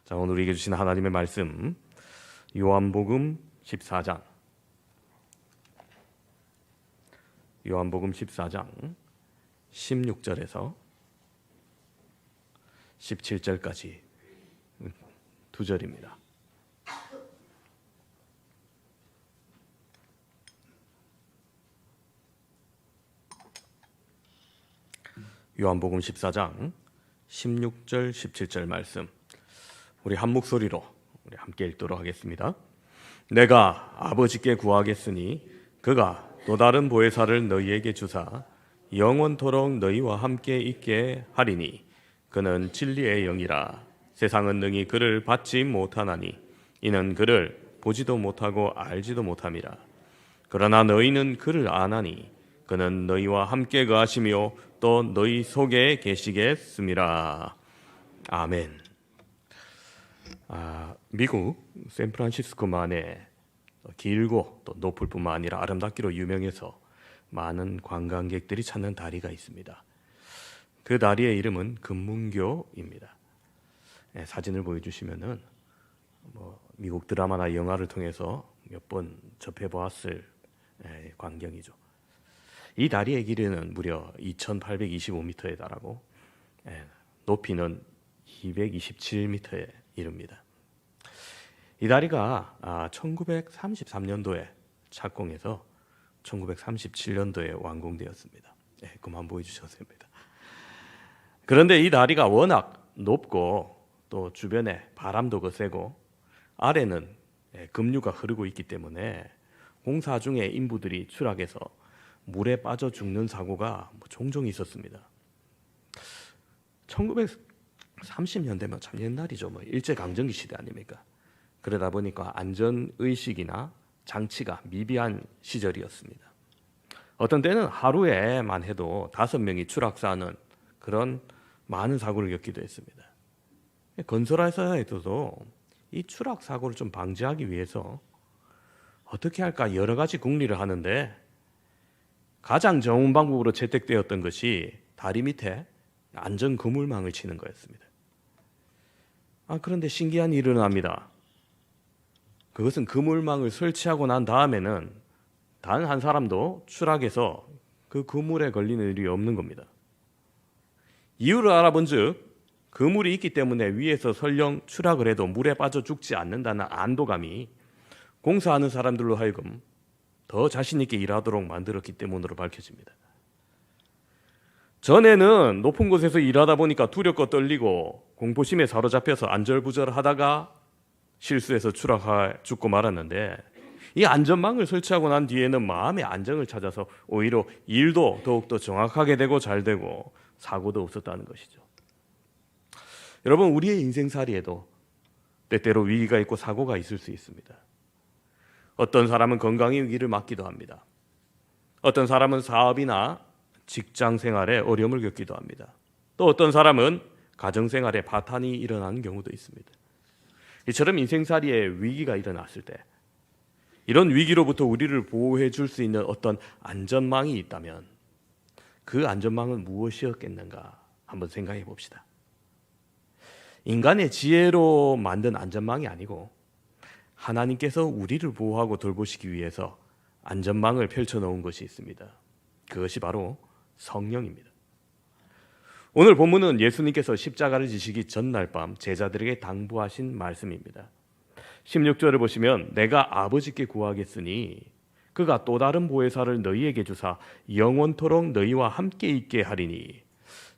자, 오늘 우리에게 주신 하나님의 말씀 요한복음 14장 16절에서 17절까지 두 절입니다. 요한복음 14장 16절 17절 말씀 우리 한 목소리로 우리 함께 읽도록 하겠습니다. 내가 아버지께 구하겠으니 그가 또 다른 보혜사를 너희에게 주사 영원토록 너희와 함께 있게 하리니 그는 진리의 영이라. 세상은 능히 그를 받지 못하나니 이는 그를 보지도 못하고 알지도 못함이라. 그러나 너희는 그를 아나니 그는 너희와 함께 거하시며 또 너희 속에 계시겠음이라. 아멘. 미국 샌프란시스코만의 길고 또 높을 뿐만 아니라 아름답기로 유명해서 많은 관광객들이 찾는 다리가 있습니다. 그 다리의 이름은 금문교입니다. 사진을 보여주시면은 미국 드라마나 영화를 통해서 몇 번 접해보았을 광경이죠. 이 다리의 길이는 무려 2,825m에 달하고 높이는 227m에 이릅니다. 이 다리가 1933년도에 착공해서 1937년도에 완공되었습니다. 그만 보여주셔도 됩니다. 그런데 이 다리가 워낙 높고 또 주변에 바람도 거세고 아래는 급류가 흐르고 있기 때문에 공사 중에 인부들이 추락해서 물에 빠져 죽는 사고가 종종 있었습니다. 1930년대면 참 옛날이죠. 일제강점기 시대 아닙니까? 그러다 보니까 안전의식이나 장치가 미비한 시절이었습니다. 어떤 때는 하루에만 해도 5명이 추락사하는 그런 많은 사고를 겪기도 했습니다. 건설회사에서도 이 추락 사고를 좀 방지하기 위해서 어떻게 할까 여러 가지 궁리를 하는데 가장 좋은 방법으로 채택되었던 것이 다리 밑에 안전 그물망을 치는 거였습니다. 그런데 신기한 일이 일어납니다. 그것은 그물망을 설치하고 난 다음에는 단 한 사람도 추락해서 그 그물에 걸리는 일이 없는 겁니다. 이유를 알아본즉 그물이 있기 때문에 위에서 설령 추락을 해도 물에 빠져 죽지 않는다는 안도감이 공사하는 사람들로 하여금 더 자신 있게 일하도록 만들었기 때문으로 밝혀집니다. 전에는 높은 곳에서 일하다 보니까 두렵고 떨리고 공포심에 사로잡혀서 안절부절하다가 실수해서 죽고 말았는데 이 안전망을 설치하고 난 뒤에는 마음의 안정을 찾아서 오히려 일도 더욱더 정확하게 되고 잘 되고 사고도 없었다는 것이죠. 여러분, 우리의 인생살이에도 때때로 위기가 있고 사고가 있을 수 있습니다. 어떤 사람은 건강의 위기를 맞기도 합니다. 어떤 사람은 사업이나 직장 생활에 어려움을 겪기도 합니다. 또 어떤 사람은 가정 생활에 파탄이 일어나는 경우도 있습니다. 이처럼 인생살이에 위기가 일어났을 때 이런 위기로부터 우리를 보호해 줄 수 있는 어떤 안전망이 있다면 그 안전망은 무엇이었겠는가 한번 생각해 봅시다. 인간의 지혜로 만든 안전망이 아니고 하나님께서 우리를 보호하고 돌보시기 위해서 안전망을 펼쳐놓은 것이 있습니다. 그것이 바로 성령입니다. 오늘 본문은 예수님께서 십자가를 지시기 전날 밤 제자들에게 당부하신 말씀입니다. 16절을 보시면 내가 아버지께 구하겠으니 그가 또 다른 보혜사를 너희에게 주사 영원토록 너희와 함께 있게 하리니.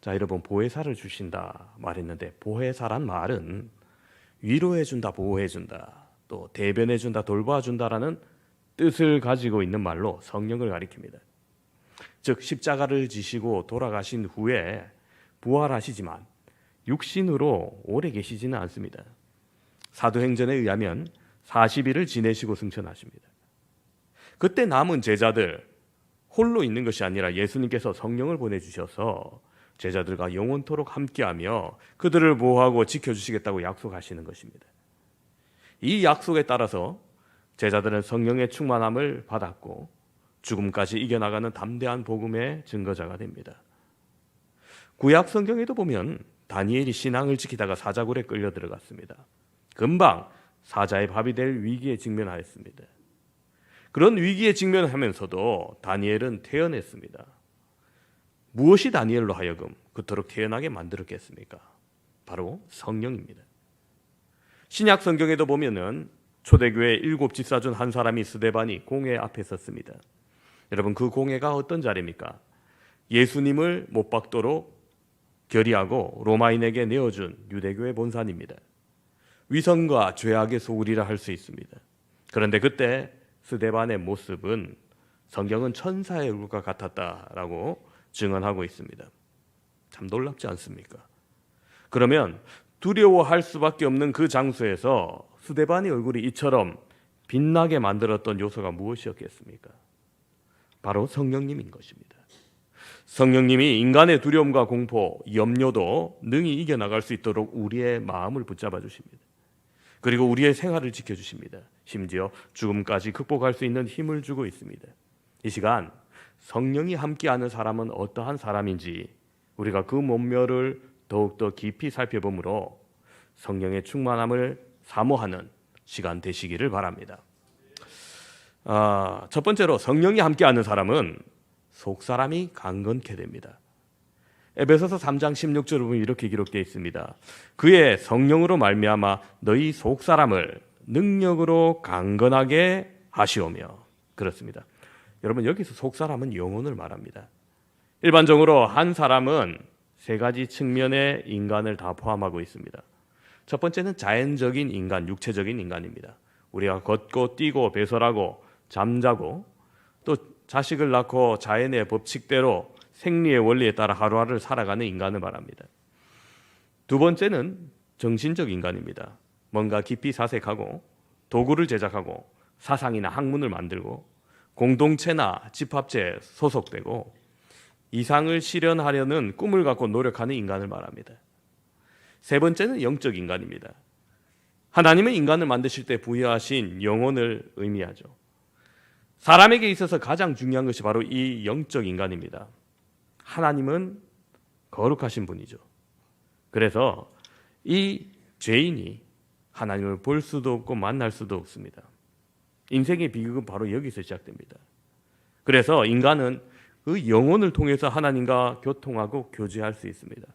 자, 여러분, 보혜사를 주신다 말했는데 보혜사란 말은 위로해준다, 보호해준다, 또 대변해준다, 돌봐준다라는 뜻을 가지고 있는 말로 성령을 가리킵니다. 즉 십자가를 지시고 돌아가신 후에 부활하시지만 육신으로 오래 계시지는 않습니다. 사도행전에 의하면 40일을 지내시고 승천하십니다. 그때 남은 제자들 홀로 있는 것이 아니라 예수님께서 성령을 보내주셔서 제자들과 영원토록 함께하며 그들을 보호하고 지켜주시겠다고 약속하시는 것입니다. 이 약속에 따라서 제자들은 성령의 충만함을 받았고 죽음까지 이겨나가는 담대한 복음의 증거자가 됩니다. 구약 성경에도 보면 다니엘이 신앙을 지키다가 사자굴에 끌려 들어갔습니다. 금방 사자의 밥이 될 위기에 직면하였습니다. 그런 위기에 직면하면서도 다니엘은 태어났습니다. 무엇이 다니엘로 하여금 그토록 태어나게 만들었겠습니까? 바로 성령입니다. 신약 성경에도 보면은 초대교회 7 집사 중 한 사람이 스데반이 공회 앞에 섰습니다. 여러분, 그 공회가 어떤 자리입니까? 예수님을 못 박도록 결의하고 로마인에게 내어준 유대교의 본산입니다. 위선과 죄악의 소굴이라 할 수 있습니다. 그런데 그때 스데반의 모습은 성경은 천사의 얼굴과 같았다라고 증언하고 있습니다. 참 놀랍지 않습니까? 그러면 두려워할 수밖에 없는 그 장소에서 스데반의 얼굴이 이처럼 빛나게 만들었던 요소가 무엇이었겠습니까? 바로 성령님인 것입니다. 성령님이 인간의 두려움과 공포, 염려도 능히 이겨나갈 수 있도록 우리의 마음을 붙잡아 주십니다. 그리고 우리의 생활을 지켜주십니다. 심지어 죽음까지 극복할 수 있는 힘을 주고 있습니다. 이 시간 성령이 함께하는 사람은 어떠한 사람인지 우리가 그 몸매를 더욱더 깊이 살펴보므로 성령의 충만함을 사모하는 시간 되시기를 바랍니다. 첫 번째로 성령이 함께하는 사람은 속사람이 강건케 됩니다. 에베소서 3장 16절을 보면 이렇게 기록되어 있습니다. 그의 성령으로 말미암아 너희 속사람을 능력으로 강건하게 하시오며. 그렇습니다. 여러분, 여기서 속사람은 영혼을 말합니다. 일반적으로 한 사람은 세 가지 측면의 인간을 다 포함하고 있습니다. 첫 번째는 자연적인 인간, 육체적인 인간입니다. 우리가 걷고 뛰고 배설하고 잠자고 또 자식을 낳고 자연의 법칙대로 생리의 원리에 따라 하루하루를 살아가는 인간을 말합니다. 두 번째는 정신적 인간입니다. 뭔가 깊이 사색하고 도구를 제작하고 사상이나 학문을 만들고 공동체나 집합체에 소속되고 이상을 실현하려는 꿈을 갖고 노력하는 인간을 말합니다. 세 번째는 영적 인간입니다. 하나님은 인간을 만드실 때 부여하신 영혼을 의미하죠. 사람에게 있어서 가장 중요한 것이 바로 이 영적 인간입니다. 하나님은 거룩하신 분이죠. 그래서 이 죄인이 하나님을 볼 수도 없고 만날 수도 없습니다. 인생의 비극은 바로 여기서 시작됩니다. 그래서 인간은 그 영혼을 통해서 하나님과 교통하고 교제할 수 있습니다.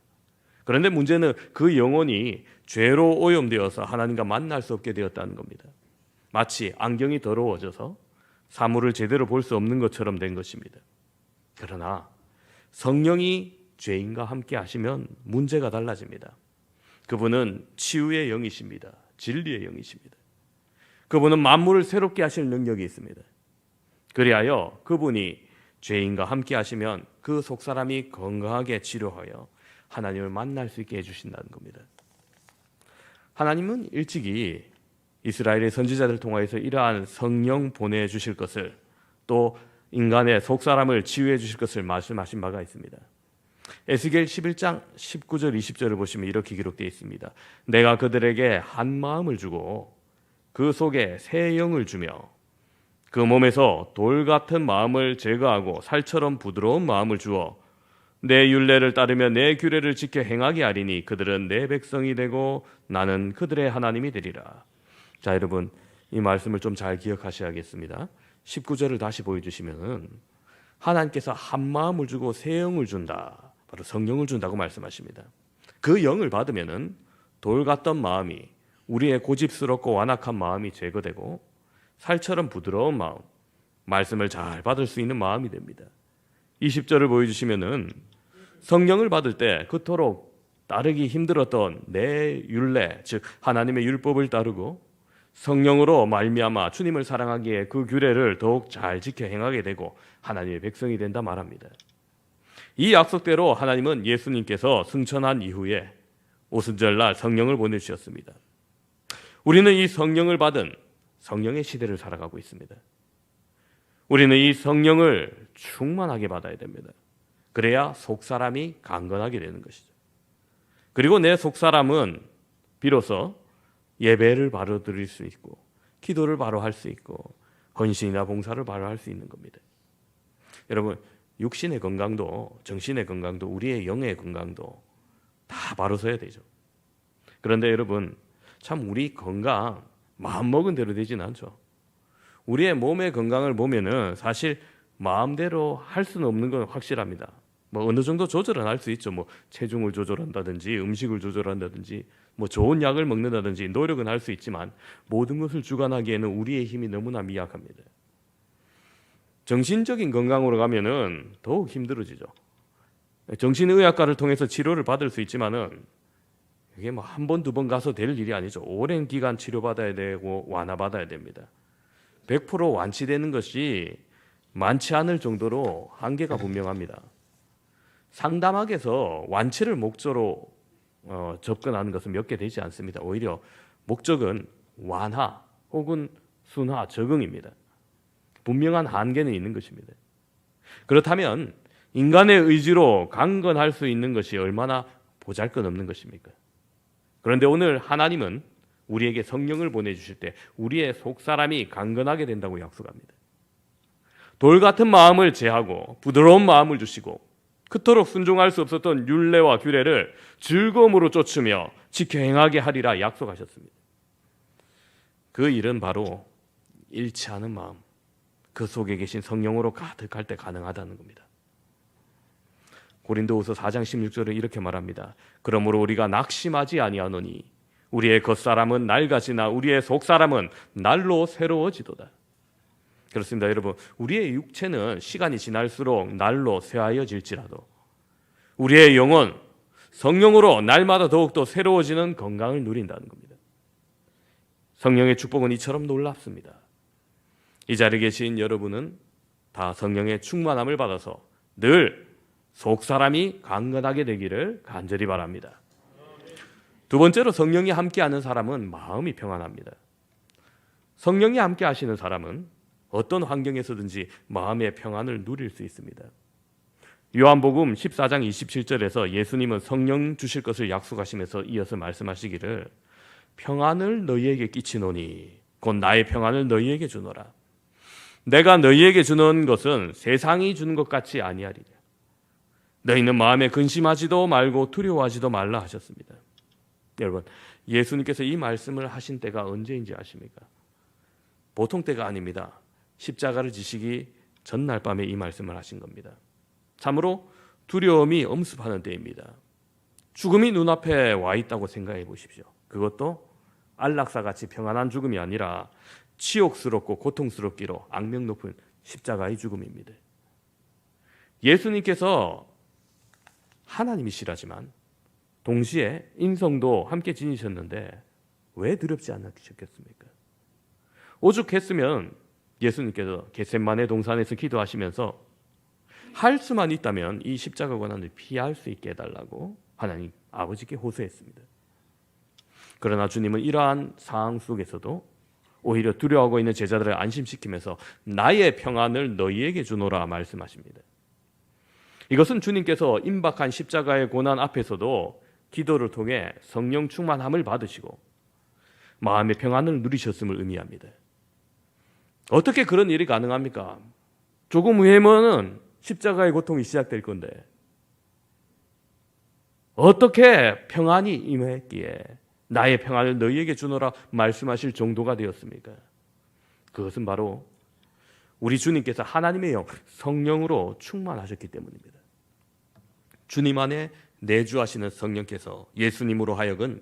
그런데 문제는 그 영혼이 죄로 오염되어서 하나님과 만날 수 없게 되었다는 겁니다. 마치 안경이 더러워져서 사물을 제대로 볼 수 없는 것처럼 된 것입니다. 그러나 성령이 죄인과 함께 하시면 문제가 달라집니다. 그분은 치유의 영이십니다. 진리의 영이십니다. 그분은 만물을 새롭게 하실 능력이 있습니다. 그리하여 그분이 죄인과 함께 하시면 그 속사람이 건강하게 치료하여 하나님을 만날 수 있게 해주신다는 겁니다. 하나님은 일찍이 이스라엘의 선지자들 통하여서 이러한 성령 보내주실 것을 또 인간의 속사람을 치유해 주실 것을 말씀하신 바가 있습니다. 에스겔 11장 19절 20절을 보시면 이렇게 기록되어 있습니다. 내가 그들에게 한 마음을 주고 그 속에 새 영을 주며 그 몸에서 돌 같은 마음을 제거하고 살처럼 부드러운 마음을 주어 내 율례를 따르며 내 규례를 지켜 행하게 하리니 그들은 내 백성이 되고 나는 그들의 하나님이 되리라. 자, 여러분, 이 말씀을 좀 잘 기억하셔야겠습니다. 19절을 다시 보여주시면 하나님께서 한 마음을 주고 새 영을 준다. 바로 성령을 준다고 말씀하십니다. 그 영을 받으면 돌 같던 마음이 우리의 고집스럽고 완악한 마음이 제거되고 살처럼 부드러운 마음, 말씀을 잘 받을 수 있는 마음이 됩니다. 20절을 보여주시면 성령을 받을 때 그토록 따르기 힘들었던 내 율례, 즉 하나님의 율법을 따르고 성령으로 말미암아 주님을 사랑하기에 그 규례를 더욱 잘 지켜 행하게 되고 하나님의 백성이 된다 말합니다. 이 약속대로 하나님은 예수님께서 승천한 이후에 오순절날 성령을 보내주셨습니다. 우리는 이 성령을 받은 성령의 시대를 살아가고 있습니다. 우리는 이 성령을 충만하게 받아야 됩니다. 그래야 속사람이 강건하게 되는 것이죠. 그리고 내 속사람은 비로소 예배를 바로 드릴 수 있고 기도를 바로 할 수 있고 헌신이나 봉사를 바로 할 수 있는 겁니다. 여러분, 육신의 건강도 정신의 건강도 우리의 영의 건강도 다 바로 서야 되죠. 그런데 여러분, 참 우리 건강 마음먹은 대로 되진 않죠. 우리의 몸의 건강을 보면은 사실 마음대로 할 수는 없는 건 확실합니다. 뭐 어느 정도 조절은 할 수 있죠. 뭐 체중을 조절한다든지 음식을 조절한다든지 뭐 좋은 약을 먹는다든지 노력은 할 수 있지만 모든 것을 주관하기에는 우리의 힘이 너무나 미약합니다. 정신적인 건강으로 가면은 더욱 힘들어지죠. 정신의학과를 통해서 치료를 받을 수 있지만은 이게 뭐 한 번, 두 번 가서 될 일이 아니죠. 오랜 기간 치료받아야 되고 완화받아야 됩니다. 100% 완치되는 것이 많지 않을 정도로 한계가 분명합니다. 상담학에서 완치를 목적으로 접근하는 것은 몇 개 되지 않습니다. 오히려 목적은 완화 혹은 순화, 적응입니다. 분명한 한계는 있는 것입니다. 그렇다면 인간의 의지로 강건할 수 있는 것이 얼마나 보잘것없는 것입니까? 그런데 오늘 하나님은 우리에게 성령을 보내주실 때 우리의 속사람이 강건하게 된다고 약속합니다. 돌 같은 마음을 제하고 부드러운 마음을 주시고 그토록 순종할 수 없었던 율례와 규례를 즐거움으로 쫓으며 지켜 행하게 하리라 약속하셨습니다. 그 일은 바로 잃지 않은 마음, 그 속에 계신 성령으로 가득할 때 가능하다는 겁니다. 고린도후서 4장 16절에 이렇게 말합니다. 그러므로 우리가 낙심하지 아니하노니 우리의 겉사람은 낡아지나 우리의 속사람은 날로 새로워지도다. 그렇습니다, 여러분. 우리의 육체는 시간이 지날수록 날로 쇠하여질지라도 우리의 영혼, 성령으로 날마다 더욱더 새로워지는 건강을 누린다는 겁니다. 성령의 축복은 이처럼 놀랍습니다. 이 자리에 계신 여러분은 다 성령의 충만함을 받아서 늘 속사람이 강건하게 되기를 간절히 바랍니다. 두 번째로 성령이 함께하는 사람은 마음이 평안합니다. 성령이 함께 하시는 사람은 어떤 환경에서든지 마음의 평안을 누릴 수 있습니다. 요한복음 14장 27절에서 예수님은 성령 주실 것을 약속하시면서 이어서 말씀하시기를 평안을 너희에게 끼치노니 곧 나의 평안을 너희에게 주노라. 내가 너희에게 주는 것은 세상이 주는 것 같이 아니하리라. 너희는 마음에 근심하지도 말고 두려워하지도 말라 하셨습니다. 여러분, 예수님께서 이 말씀을 하신 때가 언제인지 아십니까? 보통 때가 아닙니다. 십자가를 지시기 전날 밤에 이 말씀을 하신 겁니다. 참으로 두려움이 엄습하는 때입니다. 죽음이 눈앞에 와 있다고 생각해 보십시오. 그것도 안락사같이 평안한 죽음이 아니라 치욕스럽고 고통스럽기로 악명 높은 십자가의 죽음입니다. 예수님께서 하나님이시라지만 동시에 인성도 함께 지니셨는데 왜 두렵지 않으셨겠습니까? 오죽했으면 예수님께서 겟세마네 동산에서 기도하시면서 할 수만 있다면 이 십자가 고난을 피할 수 있게 해달라고 하나님 아버지께 호소했습니다. 그러나 주님은 이러한 상황 속에서도 오히려 두려워하고 있는 제자들을 안심시키면서 나의 평안을 너희에게 주노라 말씀하십니다. 이것은 주님께서 임박한 십자가의 고난 앞에서도 기도를 통해 성령 충만함을 받으시고 마음의 평안을 누리셨음을 의미합니다. 어떻게 그런 일이 가능합니까? 조금 후에는 십자가의 고통이 시작될 건데 어떻게 평안이 임했기에 나의 평안을 너희에게 주노라 말씀하실 정도가 되었습니까? 그것은 바로 우리 주님께서 하나님의 영, 성령으로 충만하셨기 때문입니다. 주님 안에 내주하시는 성령께서 예수님으로 하여금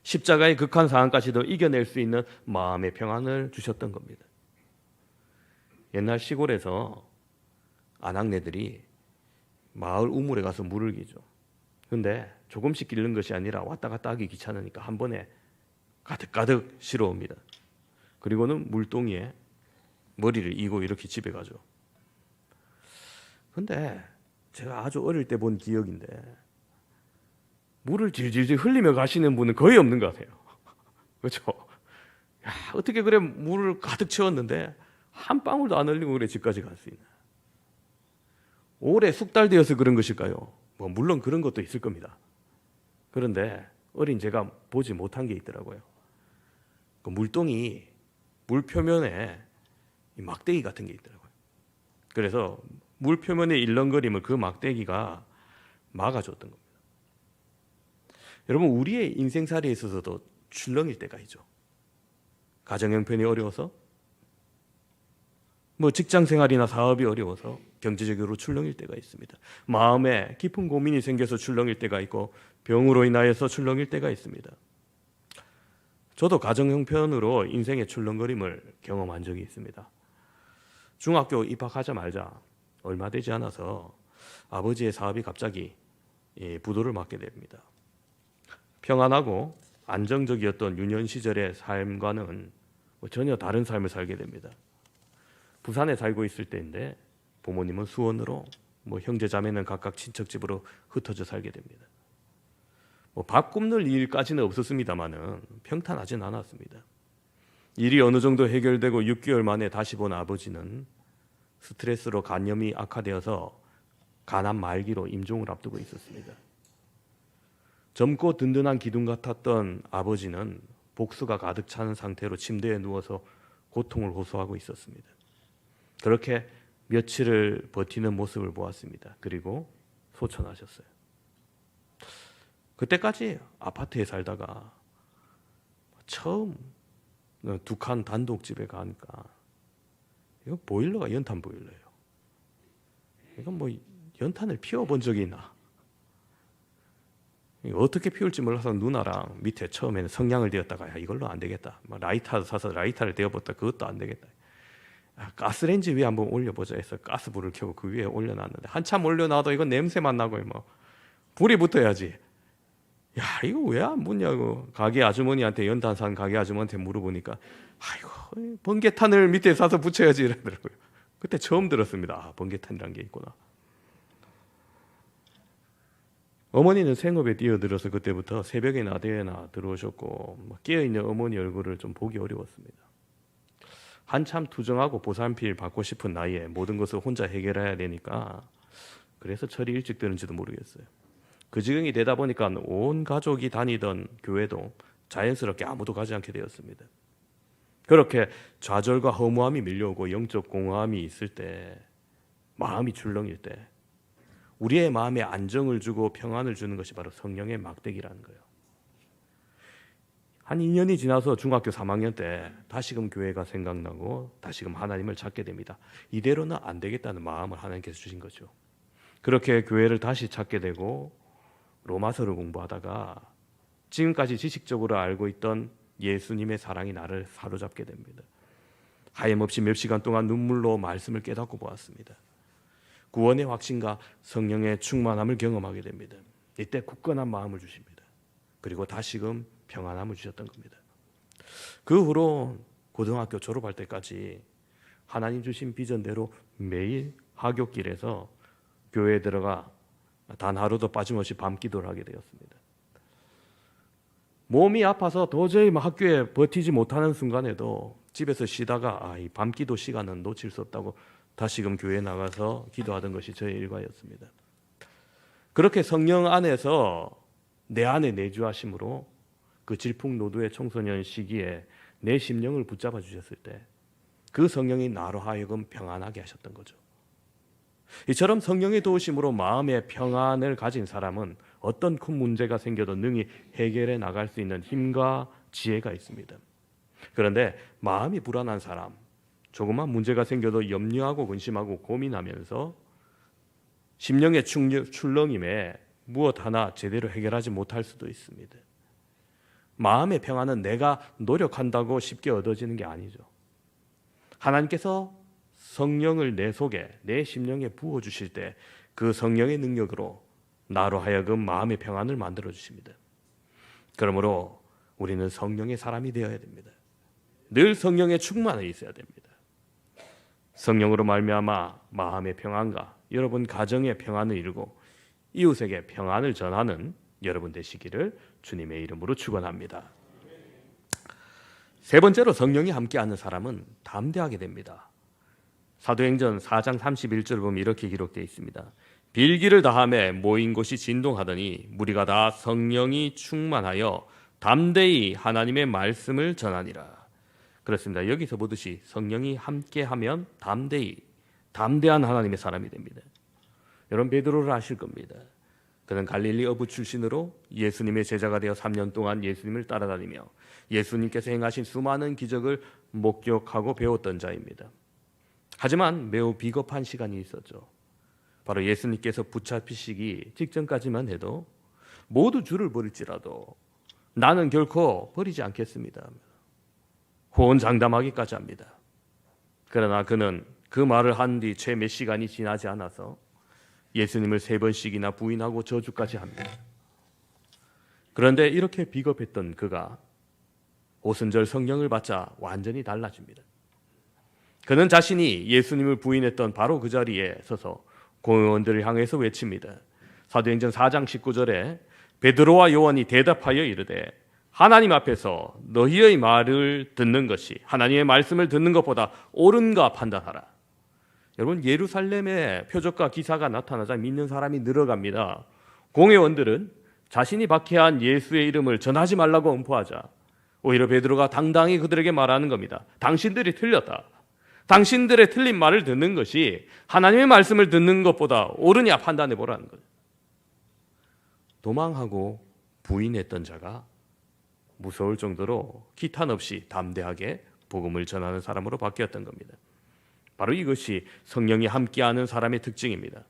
십자가의 극한 상황까지도 이겨낼 수 있는 마음의 평안을 주셨던 겁니다. 옛날 시골에서 아낙네들이 마을 우물에 가서 물을 기죠. 근데 조금씩 기르는 것이 아니라 왔다 갔다 하기 귀찮으니까 한 번에 가득가득 실어옵니다. 그리고는 물동이에 머리를 이고 이렇게 집에 가죠. 근데 제가 아주 어릴 때 본 기억인데 물을 질질질 흘리며 가시는 분은 거의 없는 것 같아요. 그렇죠? 야, 어떻게 그래 물을 가득 채웠는데 한 방울도 안 흘리고 그래 집까지 갈 수 있나? 오래 숙달되어서 그런 것일까요? 뭐 물론 그런 것도 있을 겁니다. 그런데 어린 제가 보지 못한 게 있더라고요. 그 물동이 물 표면에 막대기 같은 게 있더라고요. 그래서 물 표면에 일렁거림을 그 막대기가 막아줬던 겁니다. 여러분, 우리의 인생살이에 있어서도 출렁일 때가 있죠. 가정 형편이 어려워서, 직장 생활이나 사업이 어려워서 경제적으로 출렁일 때가 있습니다. 마음에 깊은 고민이 생겨서 출렁일 때가 있고, 병으로 인하여서 출렁일 때가 있습니다. 저도 가정 형편으로 인생의 출렁거림을 경험한 적이 있습니다. 중학교 입학하자마자 얼마 되지 않아서 아버지의 사업이 갑자기 부도를 맞게 됩니다. 평안하고 안정적이었던 유년 시절의 삶과는 전혀 다른 삶을 살게 됩니다. 부산에 살고 있을 때인데 부모님은 수원으로, 형제 자매는 각각 친척 집으로 흩어져 살게 됩니다. 밥 굶는 일까지는 없었습니다만은 평탄하진 않았습니다. 일이 어느 정도 해결되고 6개월 만에 다시 본 아버지는 스트레스로 간염이 악화되어서 간암 말기로 임종을 앞두고 있었습니다. 젊고 든든한 기둥 같았던 아버지는 복수가 가득 차는 상태로 침대에 누워서 고통을 호소하고 있었습니다. 그렇게 며칠을 버티는 모습을 보았습니다. 그리고 소천하셨어요. 그때까지 아파트에 살다가 처음 두 칸 단독집에 가니까 이거 보일러가 연탄 보일러예요. 이건 연탄을 피워본 적이 있나? 어떻게 피울지 몰라서 누나랑 밑에 처음에는 성냥을 데웠다가 야, 이걸로 안 되겠다. 라이터 사서 라이터를 데워봤다. 그것도 안 되겠다. 가스레인지 위에 한번 올려보자 해서 가스불을 켜고 그 위에 올려놨는데 한참 올려놔도 이건 냄새만 나고 불이 붙어야지. 야, 이거 왜 안 붙냐고 가게 아주머니한테, 연탄 산 가게 아주머니한테 물어보니까 아이고, 번개탄을 밑에 사서 붙여야지 이러더라고요. 그때 처음 들었습니다. 번개탄이란 게 있구나. 어머니는 생업에 뛰어들어서 그때부터 새벽에나 대회나 들어오셨고 깨어있는 어머니 얼굴을 좀 보기 어려웠습니다. 한참 투정하고 보살필 받고 싶은 나이에 모든 것을 혼자 해결해야 되니까 그래서 철이 일찍 드는지도 모르겠어요. 그 지경이 되다 보니까 온 가족이 다니던 교회도 자연스럽게 아무도 가지 않게 되었습니다. 그렇게 좌절과 허무함이 밀려오고 영적 공허함이 있을 때, 마음이 출렁일 때 우리의 마음에 안정을 주고 평안을 주는 것이 바로 성령의 막대기라는 거예요. 한 2년이 지나서 중학교 3학년 때 다시금 교회가 생각나고 다시금 하나님을 찾게 됩니다. 이대로는 안 되겠다는 마음을 하나님께서 주신 거죠. 그렇게 교회를 다시 찾게 되고 로마서를 공부하다가 지금까지 지식적으로 알고 있던 예수님의 사랑이 나를 사로잡게 됩니다. 하염없이 몇 시간 동안 눈물로 말씀을 깨닫고 보았습니다. 구원의 확신과 성령의 충만함을 경험하게 됩니다. 이때 굳건한 마음을 주십니다. 그리고 다시금 평안함을 주셨던 겁니다. 그 후로 고등학교 졸업할 때까지 하나님 주신 비전대로 매일 하굣길에서 교회에 들어가 단 하루도 빠짐없이 밤기도를 하게 되었습니다. 몸이 아파서 도저히 학교에 버티지 못하는 순간에도 집에서 쉬다가 이 밤기도 시간은 놓칠 수 없다고 다시금 교회에 나가서 기도하던 것이 저의 일과였습니다. 그렇게 성령 안에서 내 안에 내주하심으로 그 질풍노도의 청소년 시기에 내 심령을 붙잡아 주셨을 때 그 성령이 나로 하여금 평안하게 하셨던 거죠. 이처럼 성령의 도우심으로 마음의 평안을 가진 사람은 어떤 큰 문제가 생겨도 능히 해결해 나갈 수 있는 힘과 지혜가 있습니다. 그런데 마음이 불안한 사람, 조그만 문제가 생겨도 염려하고 근심하고 고민하면서 심령의 출렁임에 무엇 하나 제대로 해결하지 못할 수도 있습니다. 마음의 평안은 내가 노력한다고 쉽게 얻어지는 게 아니죠. 하나님께서 성령을 내 속에, 내 심령에 부어주실 때 그 성령의 능력으로 나로 하여금 마음의 평안을 만들어 주십니다. 그러므로 우리는 성령의 사람이 되어야 됩니다. 늘 성령의 충만에 있어야 됩니다. 성령으로 말미암아 마음의 평안과 여러분 가정의 평안을 이루고 이웃에게 평안을 전하는 여러분 되시기를 주님의 이름으로 축원합니다. 세 번째로 성령이 함께하는 사람은 담대하게 됩니다. 사도행전 4장 31절을 보면 이렇게 기록되어 있습니다. 빌기를 다하매 모인 곳이 진동하더니 무리가 다 성령이 충만하여 담대히 하나님의 말씀을 전하니라. 그렇습니다. 여기서 보듯이 성령이 함께하면 담대한 하나님의 사람이 됩니다. 여러분 베드로를 아실 겁니다. 그는 갈릴리 어부 출신으로 예수님의 제자가 되어 3년 동안 예수님을 따라다니며 예수님께서 행하신 수많은 기적을 목격하고 배웠던 자입니다. 하지만 매우 비겁한 시간이 있었죠. 바로 예수님께서 붙잡히시기 직전까지만 해도 모두 주를 버릴지라도 나는 결코 버리지 않겠습니다. 호언장담하기까지 합니다. 그러나 그는 그 말을 한 뒤 채 몇 시간이 지나지 않아서 예수님을 3번씩이나 부인하고 저주까지 합니다. 그런데 이렇게 비겁했던 그가 오순절 성령을 받자 완전히 달라집니다. 그는 자신이 예수님을 부인했던 바로 그 자리에 서서 공회원들을 향해서 외칩니다. 사도행전 4장 19절에 베드로와 요한이 대답하여 이르되 하나님 앞에서 너희의 말을 듣는 것이 하나님의 말씀을 듣는 것보다 옳은가 판단하라. 여러분, 예루살렘에 표적과 기사가 나타나자 믿는 사람이 늘어갑니다. 공회원들은 자신이 박해한 예수의 이름을 전하지 말라고 엄포하자 오히려 베드로가 당당히 그들에게 말하는 겁니다. 당신들이 틀렸다. 당신들의 틀린 말을 듣는 것이 하나님의 말씀을 듣는 것보다 옳으냐 판단해 보라는 거예요. 도망하고 부인했던 자가 무서울 정도로 기탄 없이 담대하게 복음을 전하는 사람으로 바뀌었던 겁니다. 바로 이것이 성령이 함께하는 사람의 특징입니다.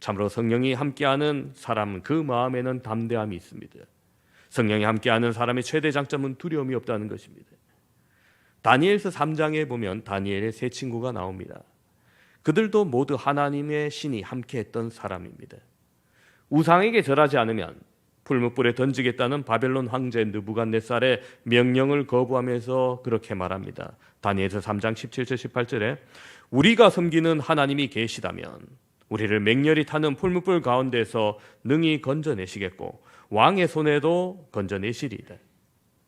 참으로 성령이 함께하는 사람은 그 마음에는 담대함이 있습니다. 성령이 함께하는 사람의 최대 장점은 두려움이 없다는 것입니다. 다니엘서 3장에 보면 다니엘의 세 친구가 나옵니다. 그들도 모두 하나님의 신이 함께했던 사람입니다. 우상에게 절하지 않으면 풀무불에 던지겠다는 바벨론 황제 느부갓네살의 명령을 거부하면서 그렇게 말합니다. 다니엘서 3장 17절 18절에 우리가 섬기는 하나님이 계시다면 우리를 맹렬히 타는 풀무불 가운데서 능히 건져내시겠고 왕의 손에도 건져내시리이다.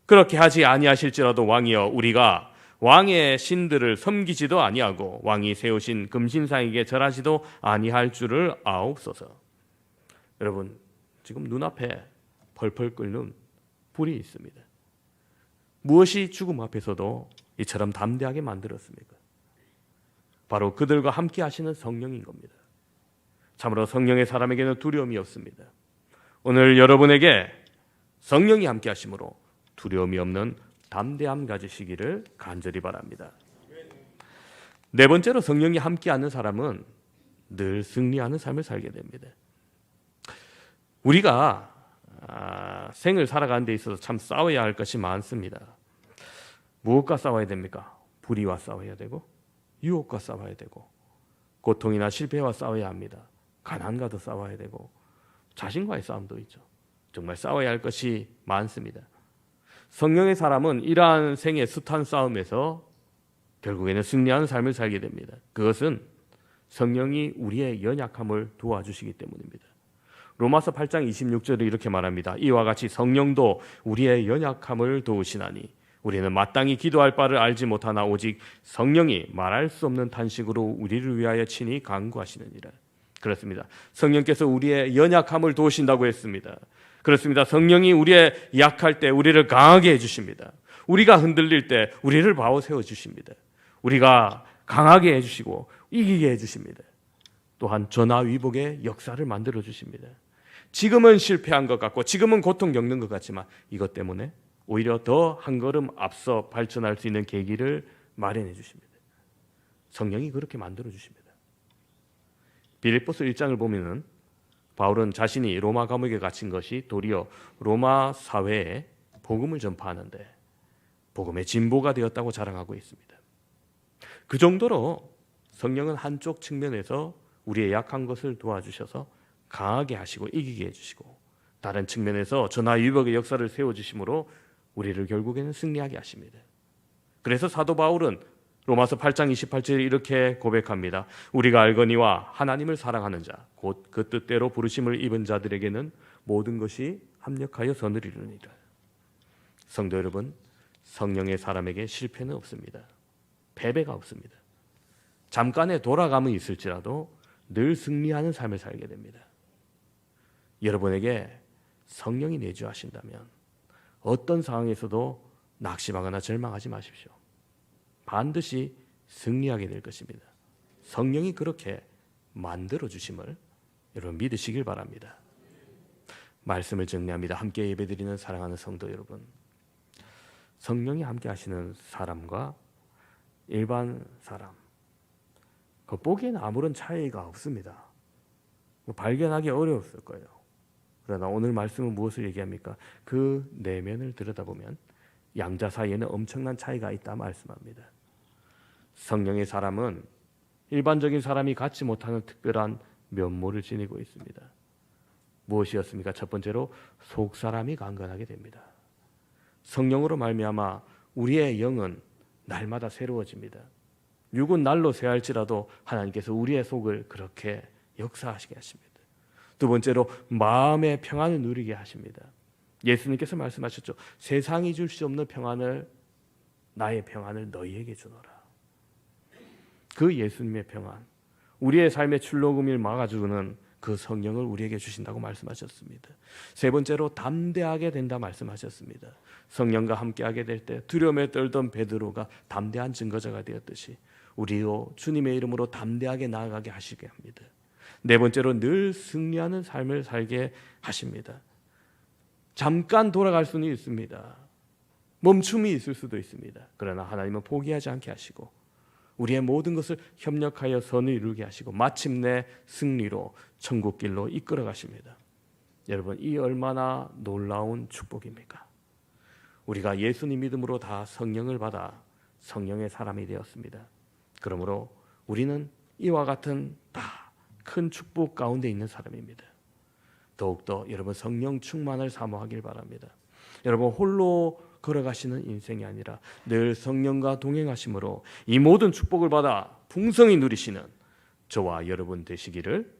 그렇게 하지 아니하실지라도 왕이여 우리가 왕의 신들을 섬기지도 아니하고 왕이 세우신 금신상에게 절하지도 아니할 줄을 아옵소서. 여러분, 지금 눈앞에 펄펄 끓는 불이 있습니다. 무엇이 죽음 앞에서도 이처럼 담대하게 만들었습니까? 바로 그들과 함께 하시는 성령인 겁니다. 참으로 성령의 사람에게는 두려움이 없습니다. 오늘 여러분에게 성령이 함께 하심으로 두려움이 없는 담대함 가지시기를 간절히 바랍니다. 네 번째로 성령이 함께하는 사람은 늘 승리하는 삶을 살게 됩니다. 우리가 생을 살아가는 데 있어서 참 싸워야 할 것이 많습니다. 무엇과 싸워야 됩니까? 불의와 싸워야 되고 유혹과 싸워야 되고 고통이나 실패와 싸워야 합니다. 가난과도 싸워야 되고 자신과의 싸움도 있죠. 정말 싸워야 할 것이 많습니다. 성령의 사람은 이러한 생의 숱한 싸움에서 결국에는 승리하는 삶을 살게 됩니다. 그것은 성령이 우리의 연약함을 도와주시기 때문입니다. 로마서 8장 26절에 이렇게 말합니다. 이와 같이 성령도 우리의 연약함을 도우시나니 우리는 마땅히 기도할 바를 알지 못하나 오직 성령이 말할 수 없는 탄식으로 우리를 위하여 친히 간구하시느니라. 그렇습니다. 성령께서 우리의 연약함을 도우신다고 했습니다. 그렇습니다. 성령이 우리의 약할 때 우리를 강하게 해주십니다. 우리가 흔들릴 때 우리를 바워 세워주십니다. 우리가 강하게 해주시고 이기게 해주십니다. 또한 전화위복의 역사를 만들어 주십니다. 지금은 실패한 것 같고 지금은 고통 겪는 것 같지만 이것 때문에 오히려 더 한 걸음 앞서 발전할 수 있는 계기를 마련해 주십니다. 성령이 그렇게 만들어 주십니다. 빌립보서 1장을 보면은 바울은 자신이 로마 감옥에 갇힌 것이 도리어 로마 사회에 복음을 전파하는데 복음의 진보가 되었다고 자랑하고 있습니다. 그 정도로 성령은 한쪽 측면에서 우리의 약한 것을 도와주셔서 강하게 하시고 이기게 해주시고 다른 측면에서 전화위복의 역사를 세워주심으로 우리를 결국에는 승리하게 하십니다. 그래서 사도 바울은 로마서 8장 28절에 이렇게 고백합니다. 우리가 알거니와 하나님을 사랑하는 자 곧 그 뜻대로 부르심을 입은 자들에게는 모든 것이 합력하여 선을 이루니라. 성도 여러분, 성령의 사람에게 실패는 없습니다. 패배가 없습니다. 잠깐의 돌아감은 있을지라도 늘 승리하는 삶을 살게 됩니다. 여러분에게 성령이 내주하신다면 어떤 상황에서도 낙심하거나 절망하지 마십시오. 반드시 승리하게 될 것입니다. 성령이 그렇게 만들어 주심을 여러분 믿으시길 바랍니다. 말씀을 정리합니다. 함께 예배드리는 사랑하는 성도 여러분, 성령이 함께 하시는 사람과 일반 사람, 겉보기에는 아무런 차이가 없습니다. 발견하기 어려웠을 거예요. 그러나 오늘 말씀은 무엇을 얘기합니까? 그 내면을 들여다보면 양자 사이에는 엄청난 차이가 있다 말씀합니다. 성령의 사람은 일반적인 사람이 갖지 못하는 특별한 면모를 지니고 있습니다. 무엇이었습니까? 첫 번째로 속 사람이 강건하게 됩니다. 성령으로 말미암아 우리의 영은 날마다 새로워집니다. 육은 날로 새할지라도 하나님께서 우리의 속을 그렇게 역사하시게 하십니다. 두 번째로 마음의 평안을 누리게 하십니다. 예수님께서 말씀하셨죠. 세상이 줄 수 없는 평안을, 나의 평안을 너희에게 주노라. 그 예수님의 평안, 우리의 삶의 출로금을 막아주는 그 성령을 우리에게 주신다고 말씀하셨습니다. 세 번째로 담대하게 된다 말씀하셨습니다. 성령과 함께하게 될 때 두려움에 떨던 베드로가 담대한 증거자가 되었듯이 우리도 주님의 이름으로 담대하게 나아가게 하시게 합니다. 네 번째로 늘 승리하는 삶을 살게 하십니다. 잠깐 돌아갈 수는 있습니다. 멈춤이 있을 수도 있습니다. 그러나 하나님은 포기하지 않게 하시고 우리의 모든 것을 협력하여 선을 이루게 하시고 마침내 승리로 천국길로 이끌어 가십니다. 여러분, 이 얼마나 놀라운 축복입니까? 우리가 예수님 믿음으로 다 성령을 받아 성령의 사람이 되었습니다. 그러므로 우리는 이와 같은 다 큰 축복 가운데 있는 사람입니다. 더욱더 여러분 성령 충만을 사모하길 바랍니다. 여러분 홀로 걸어가시는 인생이 아니라 늘 성령과 동행하심으로 이 모든 축복을 받아 풍성히 누리시는 저와 여러분 되시기를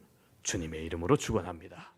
주님의 이름으로 축원합니다.